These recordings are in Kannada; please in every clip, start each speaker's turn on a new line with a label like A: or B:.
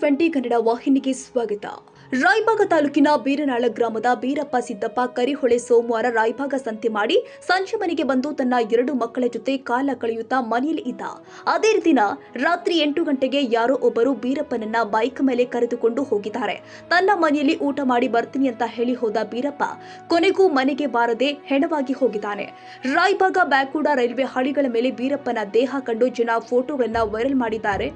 A: TV20 ಕನ್ನಡ ವಾಹಿನಿಗೆ ಸ್ವಾಗತ. ರಾಯಬಾಗ ತಾಲೂಕಿನ ಬೀರನಾಳ ಗ್ರಾಮದ ಬೀರಪ್ಪ ಸಿದ್ದಪ್ಪ ಕರಿಹೊಳೆ ಸೋಮವಾರ ರಾಯಬಾಗ ಸಂತೆ ಮಾಡಿ ಸಂಜೆ ಮನೆಗೆ ಬಂದು ತನ್ನ 2 ಮಕ್ಕಳ ಜೊತೆ ಕಾಲ ಕಳೆಯುತ್ತಾ ಮನೆಯಲ್ಲಿ ಇದ್ದ. ಅದೇ ದಿನ ರಾತ್ರಿ 8 ಗಂಟೆಗೆ ಯಾರೋ ಒಬ್ಬರು ಬೀರಪ್ಪನನ್ನ ಬೈಕ್ ಮೇಲೆ ಕರೆದುಕೊಂಡು ಹೋಗಿದ್ದಾರೆ. ತನ್ನ ಮನೆಯಲ್ಲಿ ಊಟ ಮಾಡಿ ಬರ್ತೀನಿ ಅಂತ ಹೇಳಿ ಹೋದ ಬೀರಪ್ಪ ಕೊನೆಗೂ ಮನೆಗೆ ಬಾರದೆ ಹೆಣವಾಗಿ ಹೋಗಿದ್ದಾನೆ. ರಾಯಬಾಗ ಬ್ಯಾಕೂಡ ರೈಲ್ವೆ ಹಳಿಗಳ ಮೇಲೆ ಬೀರಪ್ಪನ ದೇಹ ಕಂಡು ಜನ ಫೋಟೋಗಳನ್ನ ವೈರಲ್ ಮಾಡಿದ್ದಾರೆ.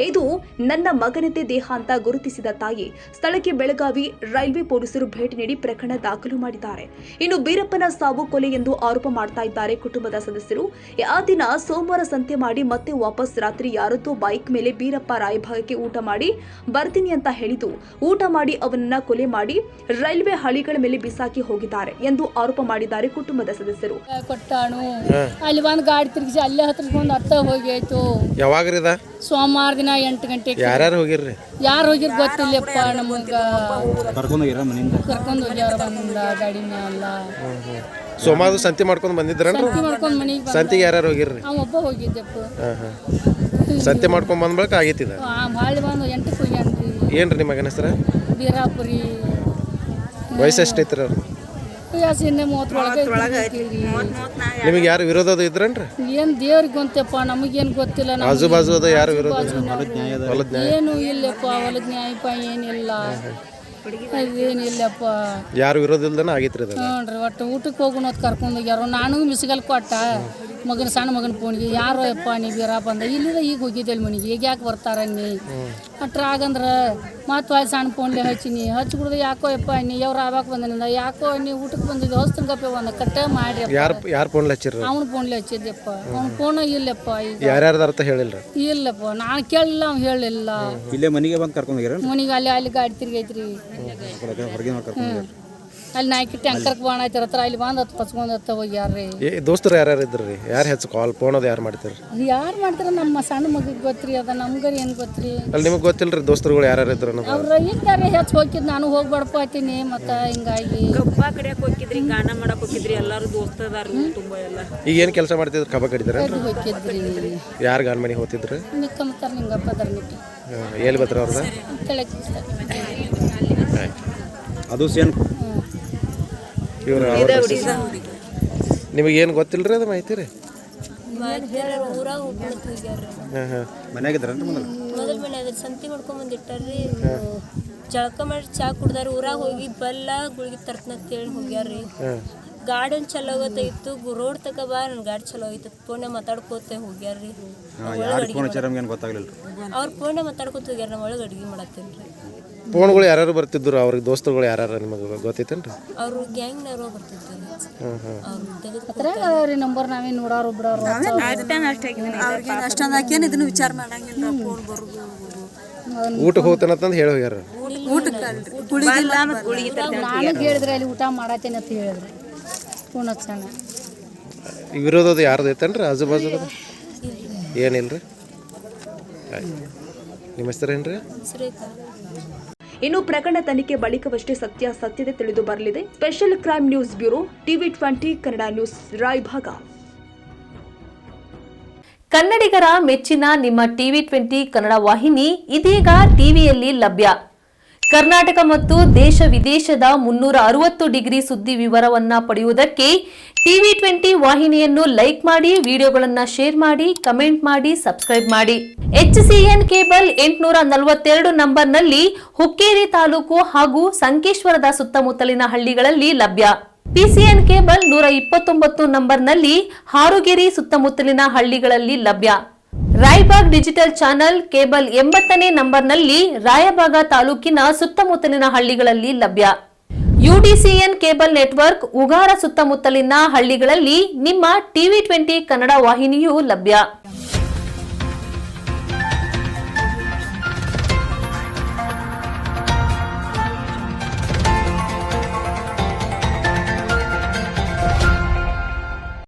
A: ಇದು ನನ್ನ ಮಗನದೇ ದೇಹ ಅಂತ ಗುರುತಿಸಿದ ತಾಯಿ ಸ್ಥಳಕ್ಕೆ ಬೆಳಗಾವಿ ರೈಲ್ವೆ ಪೊಲೀಸರು ಭೇಟಿ ನೀಡಿ ಪ್ರಕರಣ ದಾಖಲು ಮಾಡಿದ್ದಾರೆ. ಇನ್ನು ಬೀರಪ್ಪನ ಸಾವು ಕೊಲೆ ಎಂದು ಆರೋಪ ಮಾಡ್ತಾ ಇದ್ದಾರೆ ಕುಟುಂಬದ ಸದಸ್ಯರು. ಆ ದಿನ ಸೋಮವಾರ ಸಂತೆ ಮಾಡಿ ಮತ್ತೆ ವಾಪಸ್ ರಾತ್ರಿ ಯಾರತ್ತೋ ಬೈಕ್ ಮೇಲೆ ಬೀರಪ್ಪ ರಾಯಭಾಗಕ್ಕೆ ಊಟ ಮಾಡಿ ಬರ್ತೀನಿ ಅಂತ ಹೇಳಿದ್ದು ಊಟ ಮಾಡಿ ಅವನನ್ನ ಕೊಲೆ ಮಾಡಿ ರೈಲ್ವೆ ಹಳಿಗಳ ಮೇಲೆ ಬಿಸಾಕಿ ಹೋಗಿದ್ದಾರೆ ಎಂದು ಆರೋಪ ಮಾಡಿದ್ದಾರೆ ಕುಟುಂಬದ ಸದಸ್ಯರು.
B: ಅಲ್ಲಿ ಒಂದು ಗಾಡಿ ತಿರುಗಿಸಿ ಅಲ್ಲೇ ಹತ್ತಿರಕೊಂಡು ಅತ್ತ ಹೋಗಿ ಆಯ್ತು.
C: ಯಾವಾಗ್ರಿದ?
B: ಸೋಮವಾರ ದಿನ 8 ಗಂಟೆಗೆ.
C: ಯಾರು ಹೋಗಿರ್ರಿ?
B: ಯಾರು ಹೋಗಿರ್ ಗೊತ್ತಿಲ್ಲಪ್ಪ. ನಮಗ
C: ಕರ್ಕೊಂಡು ಹೋಗ್ಯಾರ ಮನಿಂದ?
B: ಕರ್ಕೊಂಡು ಹೋಗ್ಯಾರ ಬಂದ ಗಾಡಿ ಮ್ಯಾಲ.
C: ಸೋಮವಾರ ಸಂತೆ ಮಾಡ್ಕೊಂಡು ಬಂದಿದ್ರನ್ರಿ?
B: ಸಂತೆ ಮಾಡ್ಕೊಂಡು ಮನಿಗೆ.
C: ಸಂತೆಗೆ ಯಾರು ಹೋಗಿರ್ರಿ?
B: ಅವ ಒಬ್ಬ ಹೋಗಿದ್ದಪ್ಪ.
C: ಸಂತೆ ಮಾಡ್ಕೊಂಡು ಬಂದ ಬಳಿಕ ಆಗೈತಿದ?
B: ಭಾಳ ಬಂದು 8ಕ್ಕೆ ಹೋಗ್ಯಾನ್ರಿ.
C: ಏನ್ರಿ ನಿಮ್ಮ ಮಗನ ಹೆಸರು?
B: ಬೀರಾಪುರಿ.
C: ವಯಸ್ಸು ಎಷ್ಟೈತ್ರಿ ಅವ್ರು? ನಿಮಗೆ ಯಾರು ವಿರೋಧ ಇದ್ರನ್ರಿ?
B: ಏನ್ ದೇವ್ರಿಗೆ ಗೊತ್ತಪ್ಪ, ನಮಗೇನು ಗೊತ್ತಿಲ್ಲ.
C: ಆಜು ಬಾಜು ಅದ ಯಾರು ವಿರೋಧ?
B: ಏನು ಇಲ್ಲಪ್ಪ, ಹೊಲದ ನ್ಯಾಯಪ್ಪ ಏನಿಲ್ಲ, ಏನಿಲ್ಲಪ್ಪ.
C: ಯಾರು ವಿರೋಧ ಇಲ್ದನ ಆಗೈತ್ರಿ?
B: ನೋಡ್ರಿ ಒಟ್ಟು ಊಟಕ್ಕೆ ಹೋಗೋಣ ಕರ್ಕೊಂಡು ಹೋಗ್ಯಾರ. ನಾನು ಮಿಸ್ಗಲ್ ಕೊಟ್ಟ ಮಗನ ಸಣ್ಣ ಮಗನ ಫೋನ್ಗೆ ಯಾರೋ ಯಪ್ಪ ನೀ ಬೀರಪ್ಪ ಅಂದ. ಇಲ್ಲಿದ ಈಗ ಹೋಗಿದ್ದೆ ಮನೆಗೆ, ಈಗ ಯಾಕೆ ಬರ್ತಾರ ನೀ ಅಟ್ರ ಆಗಂದ್ರೆ ಮತ್ತು ಅಲ್ಲಿ ಸಣ್ಣ ಫೋನ್ಲೆ ಹಚ್ಚಿನಿ. ಹಚ್ಚಿ ಕುಡ್ದು ಯಾಕೋ ಯಪ್ಪ ನೀ ಅವ್ರು ಆವಾಗ ಬಂದನಿಂದ ಯಾಕೋ ನೀ ಊಟಕ್ಕೆ ಬಂದಿದ್ದು ಹೊಸ್ತನ ಗಪ್ಪೆ ಒಂದು ಕಟ್ಟ ಮಾಡಿ.
C: ಯಾರು ಫೋನ್ಲೆ ಹಚ್ಚಿರ?
B: ಅವ್ನ ಫೋನ್ಲೆ ಹಚ್ಚಿದ್ದೆಪ್ಪ. ಅವ್ನ ಫೋನ್ ಇಲ್ಲಪ್ಪ. ಈಗ
C: ಯಾರ್ಯಾರ್ದ ಅರ್ಥ ಹೇಳಿಲ್ಲ?
B: ಇಲ್ಲಪ್ಪ, ನಾನು ಕೇಳಿಲ್ಲ, ಅವ್ನು ಹೇಳಿಲ್ಲ.
C: ಇಲ್ಲೇ ಮನೆಗೆ ಬಂದು ಕರ್ಕೊಂಡು ಹೋಗ್ಯಾರ?
B: ಮನೆಗೆ ಅಲ್ಲಿ ಗಾಡಿ ತಿರ್ಗೈತ್ರಿ. ಅಲ್ಲಿ ನಾಯ್ಕಿ ಟ್ಯಾಂಕರ್ಗೆ ಬಾಣ ಐತಿರ ಹತ್ರ ಅಲ್ಲಿ ಬಂದು ಹತ್ತು ಪಚ್ಕೊಂಡು ಹತ್ತ ಹೋಗ್ಯಾರ್ರಿ.
C: ದೋಸ್ತರು ಯಾರ್ಯಾರು ಇದ್ರಿ? ಯಾರು ಹೆಚ್ಚು ಕಾಲ್ ಫೋನ್ ಅದು ಯಾರು ಮಾಡ್ತಾರೆ?
B: ಯಾರು ಮಾಡ್ತಾರೆ? ನಮ್ಮ ಸಣ್ಣ ಮಗಿಗೆ ಗೊತ್ತ್ರಿ, ಅದ ನಮ್ಗರಿ ಏನು ಗೊತ್ತ್ರಿ?
C: ಅಲ್ಲಿ ನಿಮಗೆ ಗೊತ್ತಿಲ್ಲರಿ ದೋಸ್ತರುಗಳು ಯಾರ್ಯಾರು ಇದ್ರು?
B: ಅವ್ರು ಇದ್ದಾರೆ ಹೆಚ್ಚು ಹೋಗಿದ್ದು, ನಾನು ಹೋಗಿ ಬಡ್ಪಾತೀನಿ. ಮತ್ತು ಹಿಂಗಾಗಿ
D: ಕಬ್ಬ ಕಡಿಯಕ್ಕೆ ಹೋಗಿದ್ರಿ, ಗಾಣ ಮಾಡಕ್ಕೆ ಹೋಗಿದ್ರಿ, ಎಲ್ಲರೂ ದೋಸ್ತದಾರು ತುಂಬ ಎಲ್ಲ.
C: ಈಗ ಏನು ಕೆಲಸ ಮಾಡ್ತಿದ್ರು? ಕಬ್ಬ ಕಡಿತಾರೆ?
B: ಹೋಗಿದ್ರಿ.
C: ಯಾರು ಗಾನ ಮನೆಗೆ ಹೋಗ್ತಿದ್ರು?
B: ನಿಕ್ಕಂತಾರೆ ನಿಂಗಪ್ಪ ಧರ್ಮಿಟ್ಟು.
C: ಎಲ್ಲಿ ಬರ್ತಾರೆ ಅವ್ರದ?
E: ಅದು ಸೇನ್
C: ನಿಮಗೆ ಏನು ಗೊತ್ತಿಲ್ಲರಿ ಅದು ಮಾಹಿತಿ ರೀ?
E: ಮನ್ಯಾಗಿದ್ರ
D: ಮೊದಲ ಮನ್ಯಾಗ ಸಂತಿ ಮಾಡ್ಕೊಂಡ್ ಬಂದಿಟ್ಟಾರ್ರಿ. ಜಳಕ ಮಾಡಿ ಚಾ ಕುಡ್ದಾರ. ಊರಾಗ ಹೋಗಿ ಬೆಲ್ಲ ಗುಳಿಗೆ ತರ್ತಂತೇಳಿ ಹೋಗ್ಯಾರ್ರಿ. ಗಾಡಿ ಒಂದು ಚಲೋ ಆಗತ್ತೈತು, ರೋಡ್ ತಕ ಬಾ ನನ್ನ ಗಾಡಿ ಚಲೋ ಐತತ್ ಫೋನ್ಯಾಗ ಮಾತಾಡ್ಕೋತೆ ಹೋಗ್ಯಾರ್ರಿ. ಅವ್ರ ಫೋನ್ಯಾಗ ಮಾತಾಡ್ಕೋತ ಹೋಗ್ಯಾರ. ನಾ ಒಳಗೆ ಅಡ್ಗೆ ಮಾಡತ್ತೇನ್ರಿ.
C: ಫೋನ್ಗಳು ಯಾರು ಬರ್ತಿದ್ರು? ಅವ್ರಿಗೆ ದೋಸ್ತರುಗಳು ಯಾರು ನಿಮಗೆ ಗೊತ್ತೈತೇನ್ರಿ?
D: ಅವರು ಗ್ಯಾಂಗ್ನವರು ಬರ್ತಿದ್ರು.
B: ರೀ ನಂಬರ್ ನಾವೇ ನೋಡಾರು ಬಿಡೋರು
F: ಇದನ್ನು ವಿಚಾರ ಮಾಡಂಗಿಲ್ಲ. ಫೋನ್ ಬರೋದು
C: ಊಟಕ್ಕೆ ಹೋಗ್ತಾನಂತಂದು ಹೇಳಿ ಹೋಗ್ಯಾರ.
B: ನಾನು ಹೇಳಿದ್ರೆ ಅಲ್ಲಿ ಊಟ ಮಾಡತ್ತೇನೆ ಅಂತ ಹೇಳಿದ್ರೆ ಫೋನ್ ಹಚ್ಚಣ.
C: ವಿರೋಧದ ಯಾರ್ದು ಐತೇನ್ರಿ ಆಜು ಬಾಜು? ಏನಿಲ್ರಿ. ನಿಮ್ಮ ಹೆಸರೇನ್ರಿ?
A: ಇನ್ನು ಪ್ರಕರಣ ತನಿಖೆ ಬಳಿಕವಷ್ಟೇ ಸತ್ಯತೆ ತಿಳಿದು ಬರಲಿದೆ. Special crime news bureau, TV20 Kannada news, Raybag.
G: ಕನ್ನಡಿಗರ ಮೆಚ್ಚಿನ ನಿಮ್ಮ TV20 ಕನ್ನಡ ವಾಹಿನಿ ಇದೀಗ ಟಿವಿಯಲ್ಲಿ ಲಭ್ಯ. ಕರ್ನಾಟಕ ಮತ್ತು ದೇಶ ವಿದೇಶದ 360 ಡಿಗ್ರಿ ಸುದ್ದಿ ವಿವರವನ್ನ ಪಡೆಯುವುದಕ್ಕೆ TV20 ವಾಹಿನಿಯನ್ನು ಲೈಕ್ ಮಾಡಿ, ವಿಡಿಯೋಗಳನ್ನು ಶೇರ್ ಮಾಡಿ, ಕಮೆಂಟ್ ಮಾಡಿ, ಸಬ್ಸ್ಕ್ರೈಬ್ ಮಾಡಿ. HCN ಕೇಬಲ್ 842 ನಂಬರ್ನಲ್ಲಿ ಹುಕ್ಕೇರಿ ತಾಲೂಕು ಹಾಗೂ ಸಂಕೇಶ್ವರದ ಸುತ್ತಮುತ್ತಲಿನ ಹಳ್ಳಿಗಳಲ್ಲಿ ಲಭ್ಯ. PCN ಕೇಬಲ್ 129 ನಂಬರ್ನಲ್ಲಿ ಹಾರುಗೆರೆ ಸುತ್ತಮುತ್ತಲಿನ ಹಳ್ಳಿಗಳಲ್ಲಿ ಲಭ್ಯ. ರಾಯಬಾಗ್ ಡಿಜಿಟಲ್ ಚಾನೆಲ್ ಕೇಬಲ್ 80ನೇ ನಂಬರ್ನಲ್ಲಿ ರಾಯಬಾಗ ತಾಲೂಕಿನ ಸುತ್ತಮುತ್ತಲಿನ ಹಳ್ಳಿಗಳಲ್ಲಿ ಲಭ್ಯ. UDCN ಕೇಬಲ್ ನೆಟ್ವರ್ಕ್ ಉಗಾರ ಸುತ್ತಮುತ್ತಲಿನ ಹಳ್ಳಿಗಳಲ್ಲಿ ನಿಮ್ಮ TV20 ಕನ್ನಡ ವಾಹಿನಿಯೂ ಲಭ್ಯ.